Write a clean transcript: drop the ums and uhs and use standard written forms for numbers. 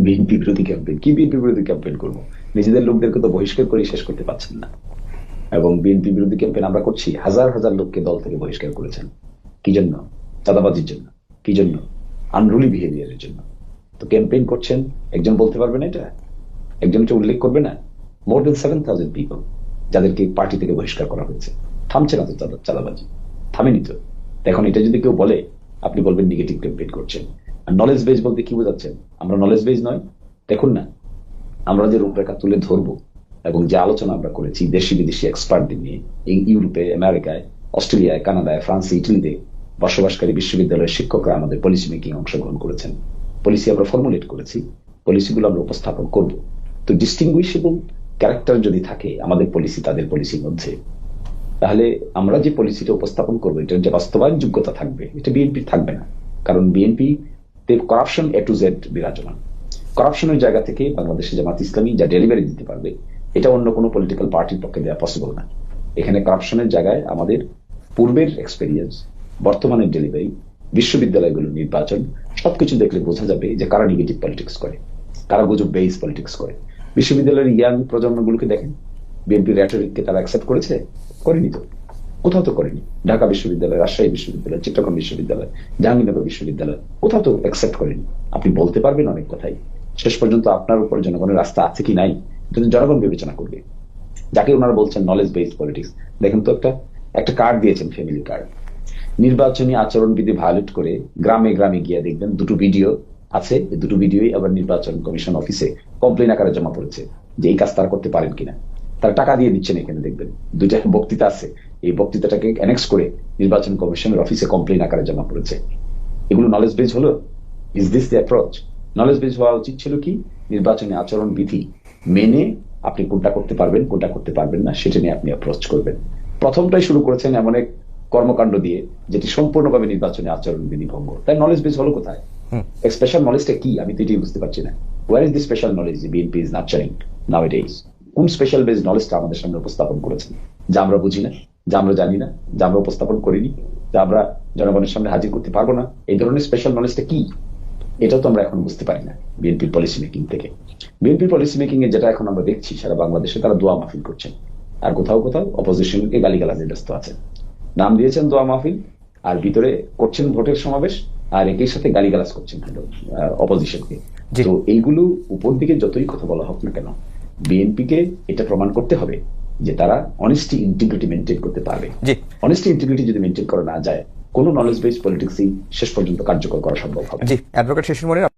BNP বিরোধী campaign কি? BNP বিরোধী ক্যাম্পেইন করবো? নিজেদের লোকদেরকে তো বহিষ্কার করে শেষ করতে পারছেন না। এবং বিএনপি বিরোধী ক্যাম্পেইন আমরা করছি, হাজার হাজার লোককে দল থেকে বহিষ্কার করেছেন। কি জন্য? চাঁদাবাজির জন্য। কি জন্য? আনরুলি বিহেভিয়ারের জন্য। তো ক্যাম্পেইন করছেন, একজন বলতে পারবে না এটা? একজন এটা উল্লেখ করবে না? মোর দেন 7,000 পিপল যাদেরকে পার্টি থেকে বহিষ্কার করা হয়েছে। থামছে না তো চাঁদাবাজি, থামেনি তো। এখন এটা যদি কেউ বলে, আপনি বলবেন নেগেটিভ ক্যাম্পেইন করছেন। আর নলেজ বেজ বলতে কি বোঝাচ্ছেন? আমরা নলেজ বেজ নয়? দেখুন না, আমরা যে রূপরেখা তুলে ধরবো এবং যে আলোচনা আমরা করেছি দেশি বিদেশি এক্সপার্টদের নিয়ে, এই ইউরোপে, আমেরিকায়, অস্ট্রেলিয়ায়, কানাডায়, ফ্রান্সে, ইটালিতে বসবাসকারী বিশ্ববিদ্যালয়ের শিক্ষকরা আমাদের পলিসি মেকিং অংশগ্রহণ করেছেন। পলিসি আমরা ফর্মুলেট করেছি, পলিসিগুলো আমরা উপস্থাপন করব। তো ডিস্টিংগুইশেবল ক্যারেক্টার যদি থাকে আমাদের পলিসি তাদের পলিসির মধ্যে, তাহলে আমরা যে পলিসিটা উপস্থাপন করবো এটার যে বাস্তবায়ন যোগ্যতা থাকবে, এটা বিএনপি থাকবে না। কারণ বিএনপি তে করাপশন এ টু জেড বিরাজমান। করাপশনের জায়গা থেকে বাংলাদেশে জামাত ইসলামী যা ডেলিভারি দিতে পারবে, এটা অন্য কোনো পলিটিক্যাল পার্টির পক্ষে দেওয়া পসিবল না। এখানে করাপশনের জায়গায় আমাদের পূর্বের এক্সপেরিয়েন্স, বর্তমানের ডেলিভারি, বিশ্ববিদ্যালয়গুলোর নির্বাচন, সবকিছু দেখলে বোঝা যাবে যে কারা নেগেটিভ পলিটিক্স করে, কারা গুজব বেস পলিটিক্স করে। বিশ্ববিদ্যালয়ের ইয়াং প্রজন্মগুলোকে দেখেন, বিএনপির র্যাটরিককে তারা অ্যাকসেপ্ট করেছে? করেনি তো, কোথাও তো করেনি। ঢাকা বিশ্ববিদ্যালয়, রাজশাহী বিশ্ববিদ্যালয়, চিত্তগ্রাম বিশ্ববিদ্যালয়, জাহাঙ্গীরনগর বিশ্ববিদ্যালয়, কোথাও তো অ্যাকসেপ্ট করেনি। আপনি বলতে পারবেন অনেক কথাই, শেষ পর্যন্ত আপনার উপর জনগণের রাস্তা আছে কি নাই এটা জনগণ বিবেচনা করবে। যাকে ওনারা বলছেন নলেজ বেসড পলিটিক্স, দেখেন তো একটা একটা কার্ড দিয়েছেন, ফ্যামিলি কার্ড। নির্বাচনী আচরণবিধি ভায়োলেট করে গ্রামে গ্রামে গিয়ে দেখবেন দুটো ভিডিও আছে, এই দুটো ভিডিওই আবার নির্বাচন কমিশন অফিসে কমপ্লেন আকারে জমা পড়েছে যে এই কাজ তারা করতে পারেন কিনা। তারা টাকা দিয়ে দিচ্ছেন, এখানে দেখবেন দুইটা বক্তৃতা আছে, এই বক্তৃতাটাকে অ্যানেক্স করে নির্বাচন কমিশনের অফিসে কমপ্লেন আকারে জমা পড়েছে। এগুলো নলেজ বেজ হলো? Is this the approach? Knowledge base হওয়া উচিত ছিল কি, নির্বাচনী আচরণ বিধি মেনে আপনি কোনটা করতে পারবেন কোনটা করতে পারবেন না সেটা নিয়ে আপনি অ্যাপ্রোচ করবেন। প্রথমটাই শুরু করেছেন এমন এক কর্মকাণ্ড দিয়ে যেটি সম্পূর্ণভাবে নির্বাচনী আচরণ বিধি ভঙ্গ। তাই নলেজ বেজ হলো কোথায়? স্পেশাল নলেজটা কি আমি তো এটাই বুঝতে পারছি না। Where is the special knowledge BNP is nurturing nowadays? কোন স্পেশাল বেজ নলেজটা আমাদের সামনে উপস্থাপন করেছেন, যা আমরা বুঝি না, যা আমরা জানি না, যা আমরা উপস্থাপন করিনি, যা আমরা জনগণের সামনে হাজির করতে পারবো না? এই ধরনের স্পেশাল নলেজটা কি? এটাও তো আমরা এখন বুঝতে পারি না বিএনপির পলিসি মেকিং থেকে। বিএনপির পলিসি মেকিং এ যেটা এখন আমরা দেখছি, সারা বাংলাদেশে তারা দোয়া মাহফিল করছেন, আর কোথাও কোথাও অপোজিশনকে গালিগালাজে ব্যস্ত আছেন। নাম দিয়েছেন দোয়া মাহফিল, আর ভিতরে করছেন ভোটের সমাবেশ, আর একই সাথে গালিগালাজ করছেন অপোজিশনকে। তো এইগুলো উপর দিকে যতই কথা বলা হোক না কেন, বিএনপিকে এটা প্রমাণ করতে হবে যে তারা অনেস্টি ইন্টিগ্রিটি মেনটেন করতে পারবে। অনেস্টি ইন্টিগ্রিটি যদি মেনটেন করা না যায়, কোন নলেজ বেসড পলিটিক্সই শেষ পর্যন্ত কার্যকর করা সম্ভব হবে। জি, অ্যাডভোকেট শিশির মনির।